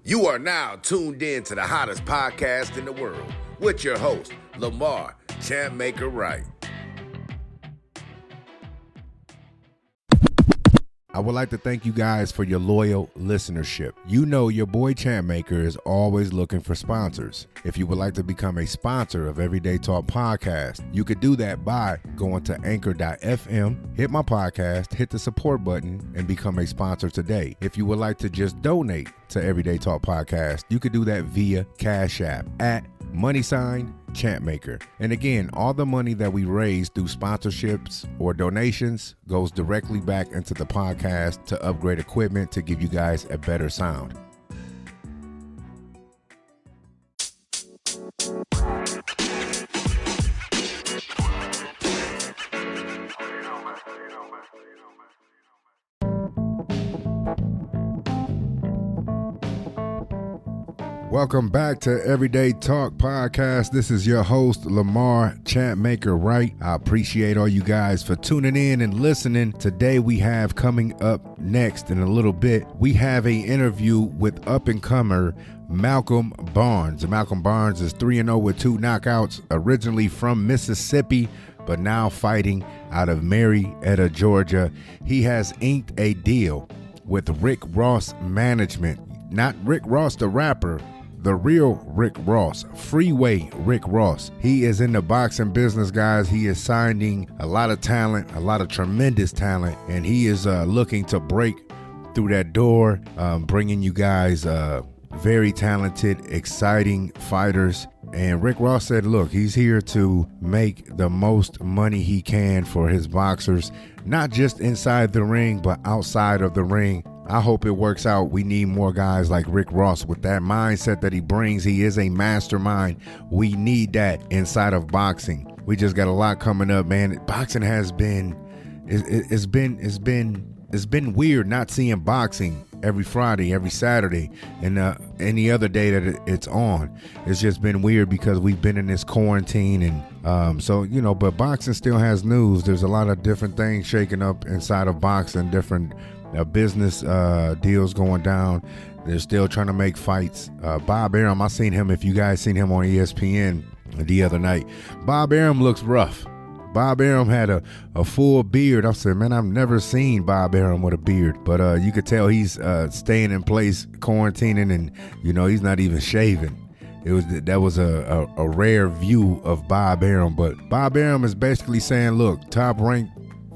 You are now tuned in to the hottest podcast in the world with your host, Lamar Champmaker Wright. I would like to thank you guys for your loyal listenership. You know your boy Champmaker is always looking for sponsors. If you would like to become a sponsor of Everyday Talk Podcast, you could do that by going to anchor.fm, hit my podcast, hit the support button, and become a sponsor today. If you would like to just donate to Everyday Talk Podcast, you could do that via Cash App at $Champmaker. And again, all the money that we raise through sponsorships or donations goes directly back into the podcast to upgrade equipment to give you guys a better sound. Welcome back to Everyday Talk Podcast. This is your host, Lamar Champmaker Wright. I appreciate all you guys for tuning in and listening. Today we have coming up next in a little bit, we have an interview with up-and-comer Malcolm Barnes. Malcolm Barnes is 3-0 with 2 knockouts, originally from Mississippi, but now fighting out of Marietta, Georgia. He has inked a deal with Rick Ross Management. Not Rick Ross the rapper, the real Rick Ross, Freeway Rick Ross. He is in the boxing business, guys. He is signing a lot of talent, a lot of tremendous talent, and he is looking to break through that door, bringing you guys very talented, exciting fighters. And Rick Ross said, look, he's here to make the most money he can for his boxers, not just inside the ring, but outside of the ring. I hope it works out. We need more guys like Rick Ross with that mindset that he brings. He is a mastermind. We need that inside of boxing. We just got a lot coming up, man. Boxing has been, it's been weird not seeing boxing every Friday, every Saturday, and any other day that it's on. It's just been weird because we've been in this quarantine, and so, you know, but boxing still has news. There's a lot of different things shaking up inside of boxing, different business deals going down. They're still trying to make fights. Bob Arum, I seen him, if you guys seen him on ESPN the other night. Bob Arum looks rough. Bob Arum had a full beard. I said, man, I've never seen Bob Arum with a beard. But you could tell he's staying in place, quarantining, and, you know, he's not even shaving. That was a rare view of Bob Arum. But Bob Arum is basically saying, look, Top Rank,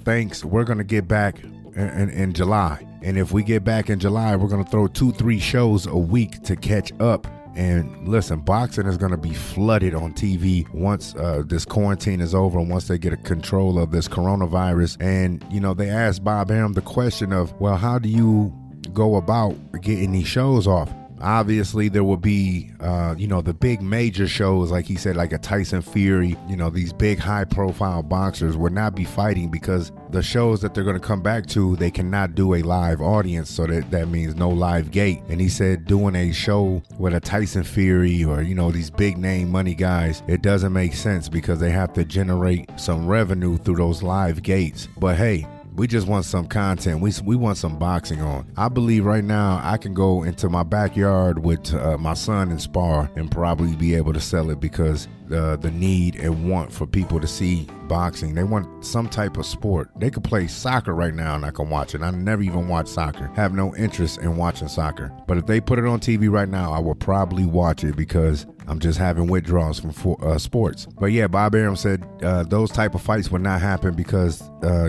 thanks. We're going to get back in July. And if we get back in July, we're going to throw 2-3 shows a week to catch up. And listen, boxing is going to be flooded on TV once this quarantine is over and once they get a control of this coronavirus. And, you know, they asked Bob Arum the question of, well, how do you go about getting these shows off? Obviously, there will be, you know, the big major shows, like he said, like a Tyson Fury, you know, these big high-profile boxers will not be fighting because the shows that they're going to come back to, they cannot do a live audience, so that means no live gate. And he said doing a show with a Tyson Fury or, you know, these big-name money guys, it doesn't make sense because they have to generate some revenue through those live gates. But hey, we just want some content. We want some boxing on. I believe right now I can go into my backyard with my son and spar and probably be able to sell it because the need and want for people to see boxing. They want some type of sport. They could play soccer right now and I can watch it. I never even watch soccer. Have no interest in watching soccer. But if they put it on TV right now, I will probably watch it because I'm just having withdrawals from sports. But yeah, Bob Arum said those type of fights would not happen because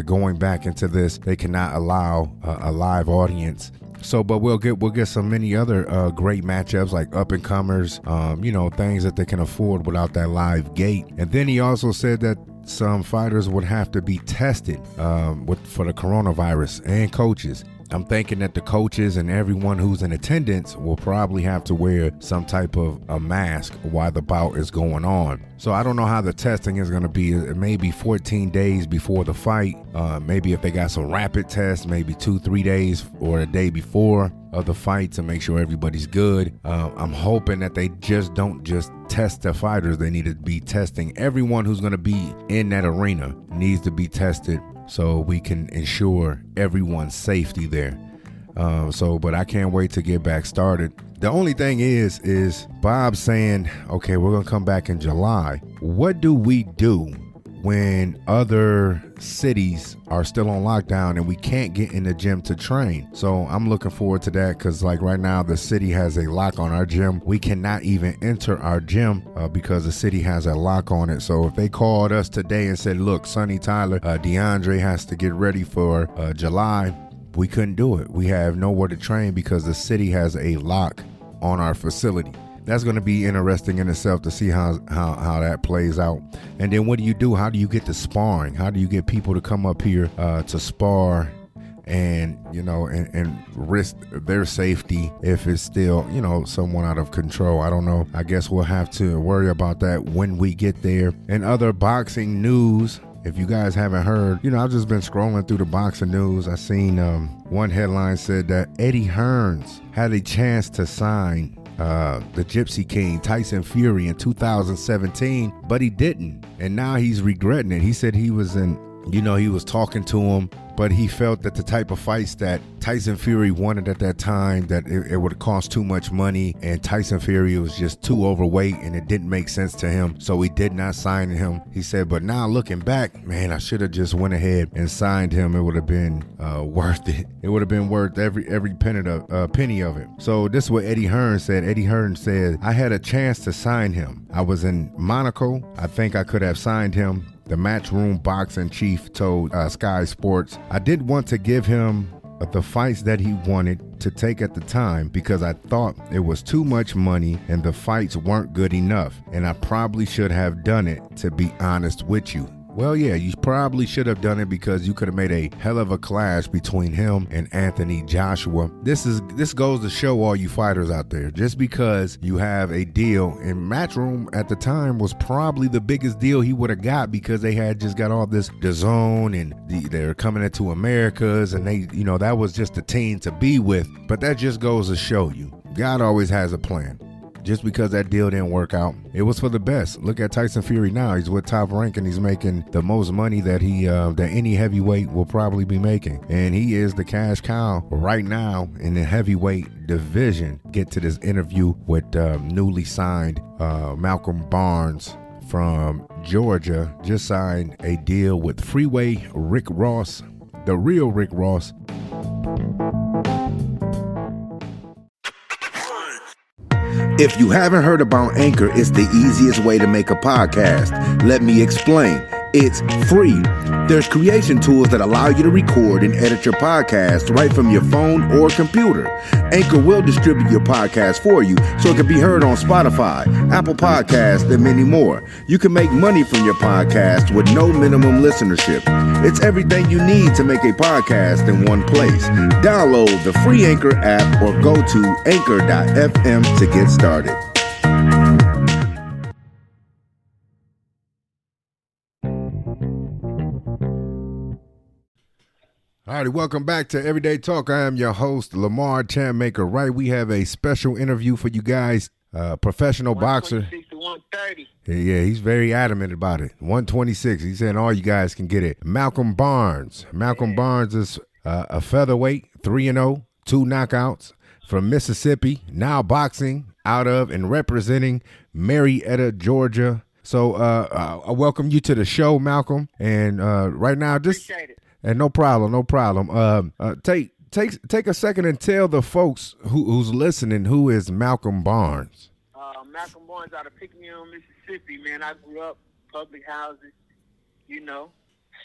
going back into this, they cannot allow a live audience. So, but we'll get some many other great matchups like up and comers, you know, things that they can afford without that live gate. And then he also said that some fighters would have to be tested for the coronavirus, and coaches. I'm thinking that the coaches and everyone who's in attendance will probably have to wear some type of a mask while the bout is going on. So I don't know how the testing is going to be. It may be 14 days before the fight. Maybe if they got some rapid tests, maybe 2-3 days or a day before of the fight to make sure everybody's good. I'm hoping that they just don't just test the fighters. They need to be testing everyone who's going to be in that arena needs to be tested so we can ensure everyone's safety there. But I can't wait to get back started. The only thing is Bob saying, okay, we're going to come back in July. What do we do when other cities are still on lockdown and we can't get in the gym to train? So I'm looking forward to that, because like right now the city has a lock on our gym. We cannot even enter our gym because the city has a lock on it. So if they called us today and said, look, Sonny Tyler, DeAndre has to get ready for July, we couldn't do it. We have nowhere to train because the city has a lock on our facility. That's going to be interesting in itself to see how that plays out. And then what do you do? How do you get to sparring? How do you get people to come up here to spar and, and risk their safety if it's still, somewhat out of control? I don't know. I guess we'll have to worry about that when we get there. And other boxing news, if you guys haven't heard, I've just been scrolling through the boxing news. I seen one headline said that Eddie Hearns had a chance to sign the Gypsy King, Tyson Fury, in 2017, but he didn't. And now he's regretting it. He said he was he was talking to him, but he felt that the type of fights that Tyson Fury wanted at that time, that it would cost too much money, and Tyson Fury was just too overweight and it didn't make sense to him, so he did not sign him. He said, but now looking back, man, I should have just went ahead and signed him. It would have been worth it. It would have been worth every penny of it. So this is what Eddie Hearns said. Eddie Hearns said, I had a chance to sign him. I was in Monaco. I think I could have signed him. The Matchroom boxing chief told Sky Sports, I did want to give him the fights that he wanted to take at the time because I thought it was too much money and the fights weren't good enough. And I probably should have done it, to be honest with you. Well, yeah, you probably should have done it because you could have made a hell of a clash between him and Anthony Joshua. This goes to show all you fighters out there, just because you have a deal, and Matchroom at the time was probably the biggest deal he would have got because they had just got all this DAZN and they're coming into Americas, and that was just a team to be with. But that just goes to show you, God always has a plan. Just because that deal didn't work out, it was for the best. Look at Tyson Fury now. He's with Top Rank and he's making the most money that any heavyweight will probably be making. And he is the cash cow right now in the heavyweight division. Get to this interview with newly signed Malcolm Barnes from Georgia. Just signed a deal with Freeway Rick Ross, the real Rick Ross. If you haven't heard about Anchor, it's the easiest way to make a podcast. Let me explain. It's free. There's creation tools that allow you to record and edit your podcast right from your phone or computer. Anchor will distribute your podcast for you so it can be heard on Spotify, Apple Podcasts, and many more. You can make money from your podcast with no minimum listenership. It's everything you need to make a podcast in one place. Download the free Anchor app or go to anchor.fm to get started. All right, welcome back to Everyday Talk. I am your host, Lamar Champmaker Wright. We have a special interview for you guys. Professional boxer. 126 to 130. Yeah, he's very adamant about it. 126. He's saying all you guys can get it. Malcolm Barnes. Malcolm Barnes is a featherweight, 3-0, 2 knockouts from Mississippi. Now boxing out of and representing Marietta, Georgia. So I welcome you to the show, Malcolm. And right now, just Appreciate it. and no problem. Take a second and tell the folks who's listening who is Malcolm Barnes. Malcolm Barnes out of Picayune, Mississippi, man. I grew up public housing,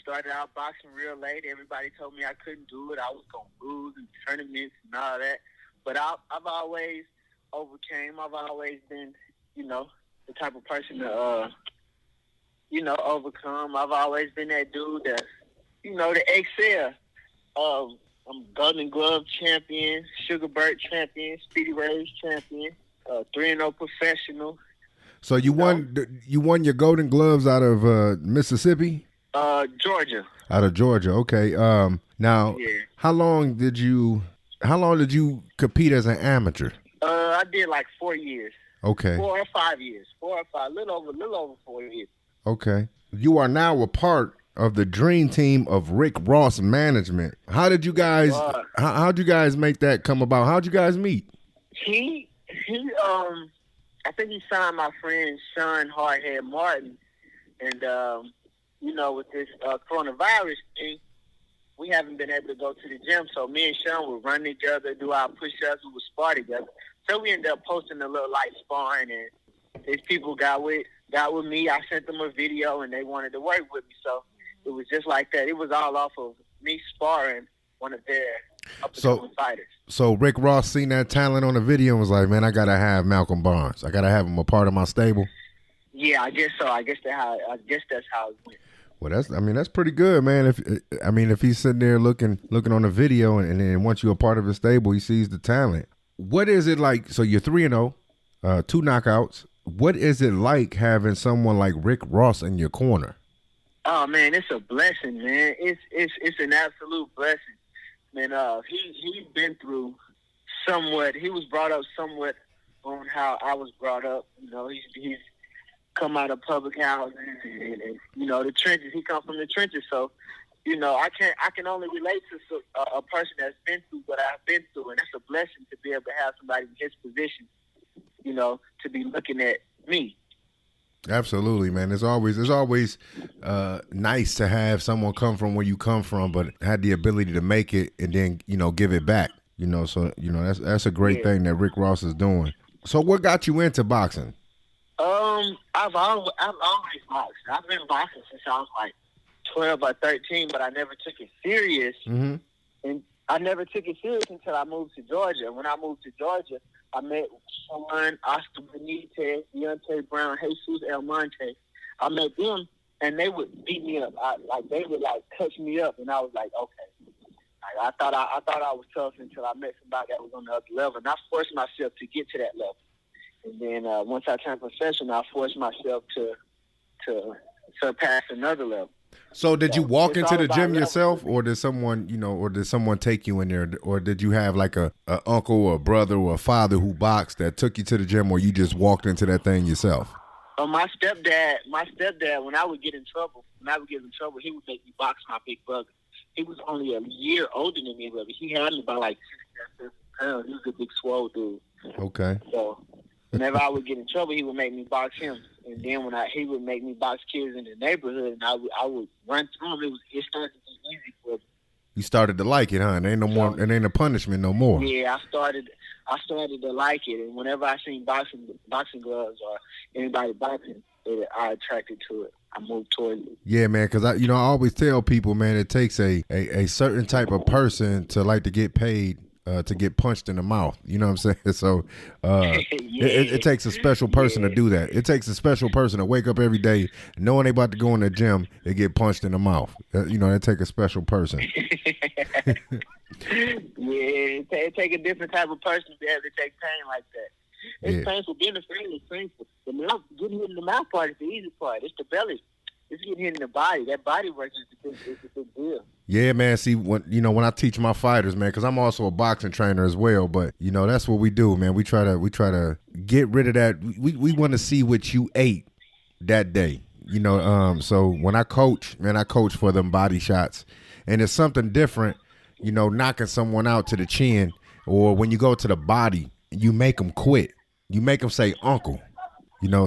started out boxing real late. Everybody told me I couldn't do it. I was going to lose in tournaments and all that. But I've always overcame. I've always been, the type of person to, overcome. I've always been that dude that, to excel. I'm Golden Glove champion, Sugar Bird champion, Speedy Rays champion, 3-0 professional. So you won your Golden Gloves out of Mississippi? Georgia. Out of Georgia, okay. Now, Yeah. How long did you compete as an amateur? I did like 4 years. Okay. 4 or 5 years. 4 or 5, little over 4 years. Okay. You are now a part of the dream team of Rick Ross Management. How did you guys? How'd you guys make that come about? How'd you guys meet? He I think he signed my friend Sean Hardhead Martin, and with this coronavirus thing, we haven't been able to go to the gym. So me and Sean would run together, do our push-ups, we would spar together. So we ended up posting a little light sparring, and these people got with me. I sent them a video, and they wanted to work with me. So it was just like that. It was all off of me sparring one of their up-and-coming fighters. So Rick Ross seen that talent on the video and was like, man, I got to have Malcolm Barnes. I got to have him a part of my stable. Yeah, I guess so. I guess that's how it went. Well, that's pretty good, man. If he's sitting there looking on the video and then once you're a part of his stable, he sees the talent. What is it like? So you're 3-0, 2 knockouts. What is it like having someone like Rick Ross in your corner? Oh man, it's a blessing, man. It's an absolute blessing. Man, he's been through somewhat. He was brought up somewhat on how I was brought up. He's come out of public housing and the trenches. He come from the trenches, so I can only relate to a person that's been through what I've been through, and that's a blessing to be able to have somebody in his position, to be looking at me. Absolutely, man. It's always nice to have someone come from where you come from, but had the ability to make it and then give it back. So that's a great thing that Rick Ross is doing. So what got you into boxing? I've always boxed. I've been boxing since I was like 12 or 13, but I never took it serious. Mm-hmm. And I never took it serious until I moved to Georgia. When I moved to Georgia, I met Sean, Oscar Benitez, Deontay Brown, Jesus Almonte. I met them, and they would beat me up. They would touch me up, and I was like, okay. I thought I was tough until I met somebody that was on the other level, and I forced myself to get to that level. And then once I turned professional, I forced myself to surpass another level. So did you walk into the gym yourself, or did someone take you in there, or did you have like a uncle or a brother or a father who boxed that took you to the gym, or you just walked into that thing yourself? My stepdad, when I would get in trouble, he would make me box my big brother. He was only a year older than me, but he had me by like 6 pounds. He was a big swole dude. Okay. So whenever I would get in trouble, he would make me box him. And then he would make me box kids in the neighborhood, and I would run through them. It started to be easy for me. You started to like it, huh? It ain't no more. It ain't a punishment no more. Yeah, I started to like it, and whenever I seen boxing gloves or anybody boxing, I attracted to it. I moved towards it. Yeah, man, because I always tell people, man, it takes a certain type of person to like to get paid. To get punched in the mouth, you know what I'm saying? So it takes a special person to do that. It takes a special person to wake up every day knowing they about to go in the gym and get punched in the mouth. It take a special person. Yeah, it take a different type of person to be able to take pain like that. It's painful. Being a friend is painful. The mouth, getting hit in the mouth part is the easy part. It's the belly. It's getting hit in the body. That body work is a big deal. Yeah, man. See, when I teach my fighters, man, because I'm also a boxing trainer as well. But that's what we do, man. We try to get rid of that. We want to see what you ate that day. So when I coach, man, I coach for them body shots, and it's something different. Knocking someone out to the chin, or when you go to the body, you make them quit. You make them say uncle.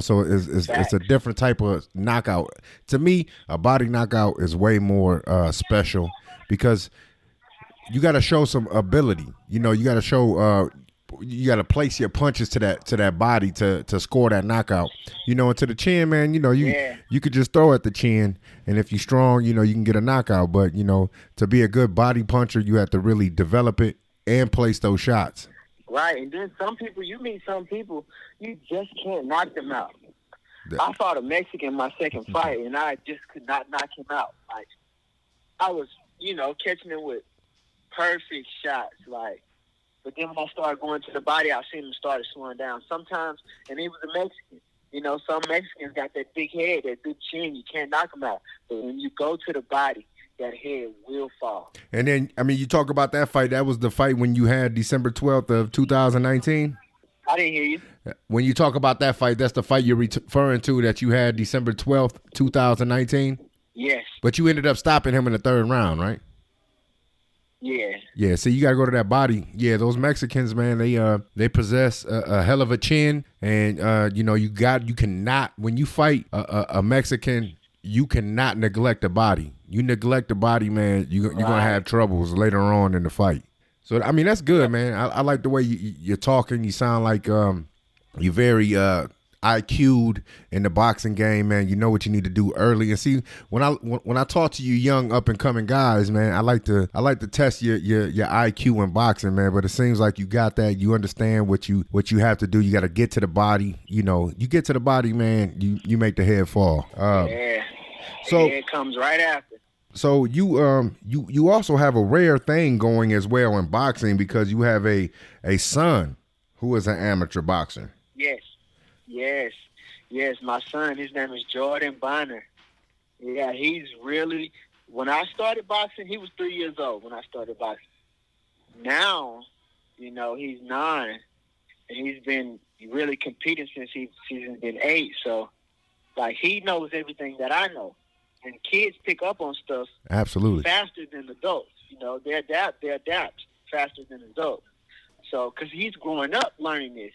So it's a different type of knockout. To me, a body knockout is way more special because you got to show some ability. You got to show you got to place your punches to that body to score that knockout. And to the chin, man. You could just throw at the chin, and if you're strong, you can get a knockout. But to be a good body puncher, you have to really develop it and place those shots. Right, and then you meet some people, you just can't knock them out. I fought a Mexican my second fight, and I just could not knock him out. Like, I was, catching him with perfect shots, but then when I started going to the body, I seen him started slowing down. Sometimes, and he was a Mexican, some Mexicans got that big head, that big chin, you can't knock them out. But when you go to the body, that head will fall. And then, you talk about that fight. That was the fight when you had December 12th of 2019? I didn't hear you. When you talk about that fight, that's the fight you're referring to that you had December 12th, 2019? Yes. But you ended up stopping him in the third round, right? Yeah. Yeah, so you gotta go to that body. Yeah, those Mexicans, man, they possess a hell of a chin, and you cannot, when you fight a Mexican, you cannot neglect the body. You neglect the body, man, you're gonna have troubles later on in the fight. So I mean, that's good, man. I like the way you're talking. You sound like you're very IQ'd in the boxing game, man. You know what you need to do early. And see, when I talk to you young up and coming guys, man, I like to test your IQ in boxing, man. But it seems like you got that. You understand what you have to do. You got to get to the body. You know, you get to the body, man. You make the head fall. Yeah. So it comes right after. So you also have a rare thing going as well in boxing, because you have a son who is an amateur boxer. Yes. My son, his name is Jordan Bonner. Yeah, he's really. When I started boxing, he was 3 years old. When I started boxing, now, he's 9, and he's been really competing since he's been 8. So, like, he knows everything that I know. And kids pick up on stuff absolutely faster than adults. They adapt faster than adults. So, because he's growing up learning this,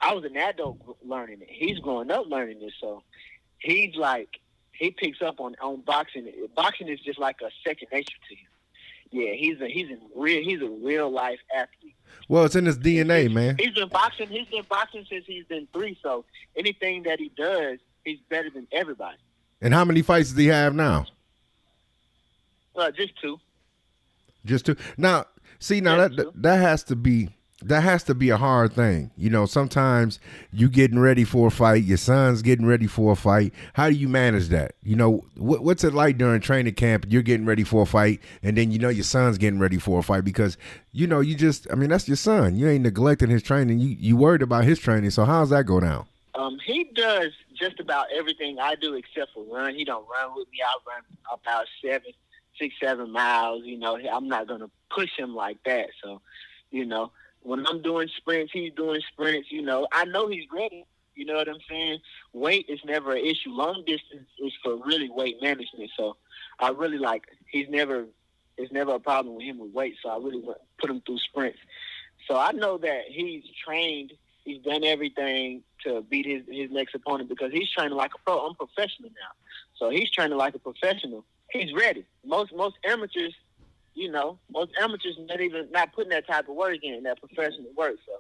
I was an adult learning it. He's growing up learning this. So, he's like, he picks up on boxing. Boxing is just like a second nature to him. Yeah, he's a real life athlete. Well, it's in his DNA, man. He's been boxing since he's been 3. So, anything that he does, he's better than everybody. And how many fights does he have now? Just 2. Just 2. Now, see, that has to be a hard thing. Sometimes you getting ready for a fight, your son's getting ready for a fight. How do you manage that? What's it like during training camp? You're getting ready for a fight, and then your son's getting ready for a fight, because that's your son. You ain't neglecting his training. You worried about his training. So how's that go down? He does just about everything I do except for run. He don't run with me. I run about 6-7 miles. I'm not gonna push him like that. So, when I'm doing sprints, he's doing sprints. I know he's ready. You know what I'm saying? Weight is never an issue. Long distance is for really weight management. So, I really it's never a problem with him with weight. So I really put him through sprints. So I know that he's trained. He's done everything to beat his next opponent, because he's training like a pro. I'm professional now. So he's training like a professional. He's ready. Most amateurs, not putting that type of work in, that professional work. So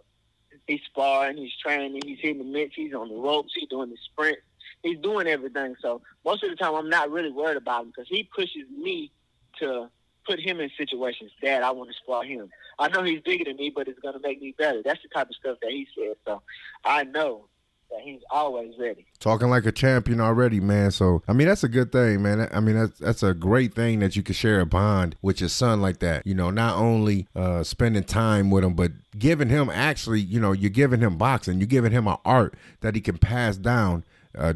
he's sparring, he's training, he's hitting the mitts, he's on the ropes, he's doing the sprint. He's doing everything. So most of the time I'm not really worried about him, because he pushes me to put him in situations. Dad, I want to spar him. I know he's bigger than me, but it's going to make me better. That's the type of stuff that he said. So I know that he's always ready. Talking like a champion already, man. So, that's a good thing, man. That's a great thing that you can share a bond with your son like that. Not only spending time with him, but giving him you're giving him boxing. You're giving him an art that he can pass down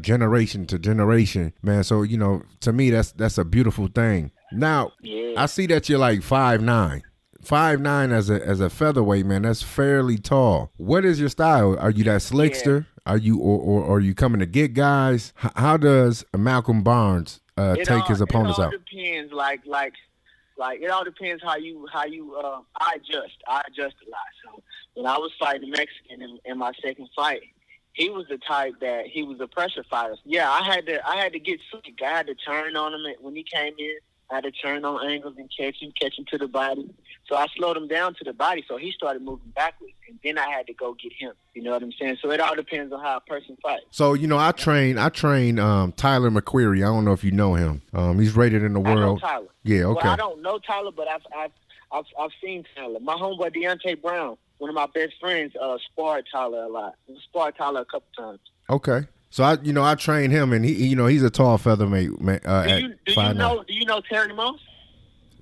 generation to generation, man. So, to me, that's a beautiful thing. Now, yeah. I see that you're like 5'9". 5'9" as a featherweight, man. That's fairly tall. What is your style? Are you that slickster? Yeah. Are you or are you coming to get guys? How does Malcolm Barnes take his opponents out? It all depends. Like it all depends how you I adjust. I adjust a lot. So when I was fighting the Mexican in my second fight, he was the type that he was a pressure fighter. Yeah, I had to get slick. I had to turn on him when he came in. I had to turn on angles and catch him to the body. So I slowed him down to the body, so he started moving backwards, and then I had to go get him. You know what I'm saying? So it all depends on how a person fights. So I train Tyler McQuarrie. I don't know if you know him. He's rated in the world. I know Tyler. Yeah, okay. Well, I don't know Tyler, but I've seen Tyler. My homeboy Deontay Brown, one of my best friends, sparred Tyler a lot. Sparred Tyler a couple times. Okay. So I train him, and he's a tall featherweight. Do you know Terry Moss?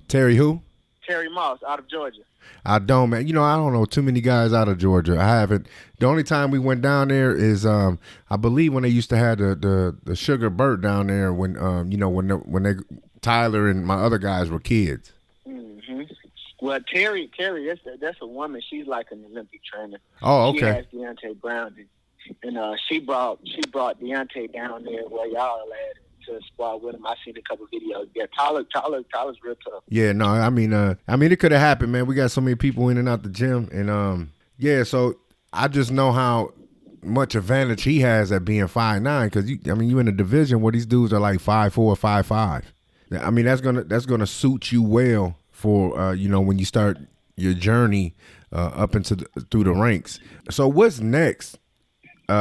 Terry who? Terry Moss out of Georgia. I don't, man. I don't know too many guys out of Georgia. I haven't. The only time we went down there is I believe when they used to have the Sugar Burt down there when when Tyler and my other guys were kids. Mm-hmm. Well, Terry, that's a woman. She's like an Olympic trainer. Oh, okay. She has Deontay Brown, and she brought Deontay down there where y'all are at. to spar with him. I seen a couple videos. Yeah, Tyler's real tough. Yeah, no, I mean, it could have happened, man. We got so many people in and out the gym, and yeah. So I just know how much advantage he has at being 5'9", because you in a division where these dudes are like 5'4", 5'5". I mean, that's gonna suit you well for when you start your journey up through the ranks. So what's next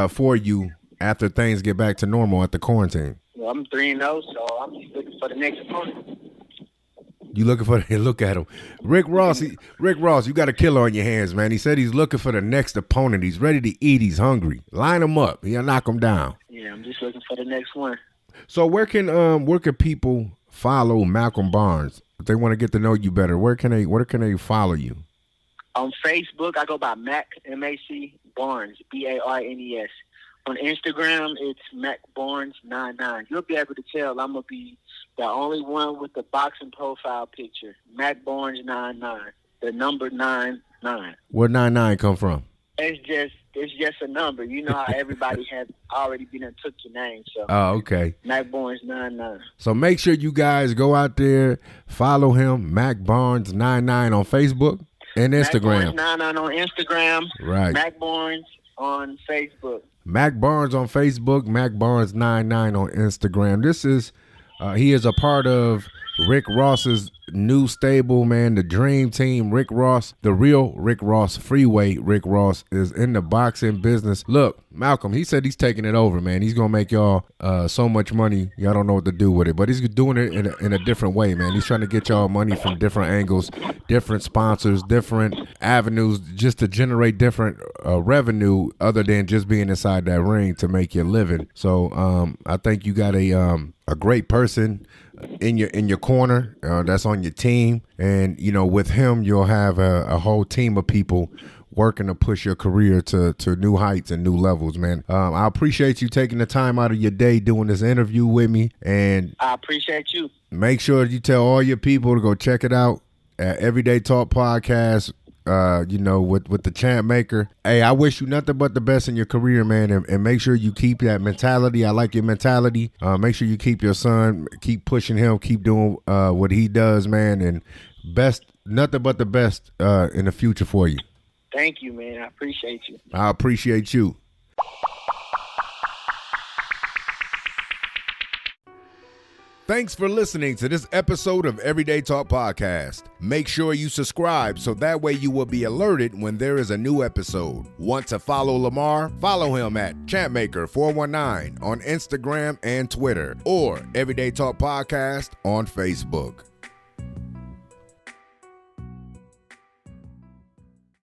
for you after things get back to normal at the quarantine? Well, I'm 3-0, so I'm just looking for the next opponent. You looking for look at him, Rick Ross. Rick Ross, you got a killer on your hands, man. He said he's looking for the next opponent. He's ready to eat. He's hungry. Line him up. He'll knock him down. Yeah, I'm just looking for the next one. So where can people follow Malcolm Barnes if they want to get to know you better? Where can they follow you? On Facebook, I go by Mac, M-A-C, Barnes, B-A-R-N-E-S. On Instagram, it's Mac Barnes99. You'll be able to tell I'm going to be the only one with the boxing profile picture. Mac Barnes99, the number 99. Where 99 come from? It's just a number. You know how everybody has already been and took your name. So. Oh, okay. Mac Barnes99. So make sure you guys go out there, follow him, Mac Barnes99 on Facebook and Instagram. Mac Barnes99 on Instagram. Right. Mac Barnes on Facebook. Mac Barnes on Facebook, Mac Barnes99 on Instagram. This is, he is a part of Rick Ross's new stable, man, the Dream Team. Rick Ross, the real Rick Ross, Freeway Rick Ross, is in the boxing business. Look, Malcolm, he said he's taking it over, man. He's going to make y'all so much money, y'all don't know what to do with it. But he's doing it in a different way, man. He's trying to get y'all money from different angles, different sponsors, different avenues, just to generate different revenue other than just being inside that ring to make your living. So I think you got a great person in your corner that's on your team, and with him you'll have a whole team of people working to push your career to new heights and new levels, man. I appreciate you taking the time out of your day doing this interview with me, and I appreciate you. Make sure you tell all your people to go check it out at Everyday Talk Podcast. With the Champ Maker. Hey, I wish you nothing but the best in your career, man, and make sure you keep that mentality. I like your mentality. Make sure you keep your son, keep pushing him, keep doing what he does, man, and nothing but the best in the future for you. Thank you, man. I appreciate you. I appreciate you. Thanks for listening to this episode of Everyday Talk Podcast. Make sure you subscribe so that way you will be alerted when there is a new episode. Want to follow Lamar? Follow him at ChampMaker419 on Instagram and Twitter, or Everyday Talk Podcast on Facebook.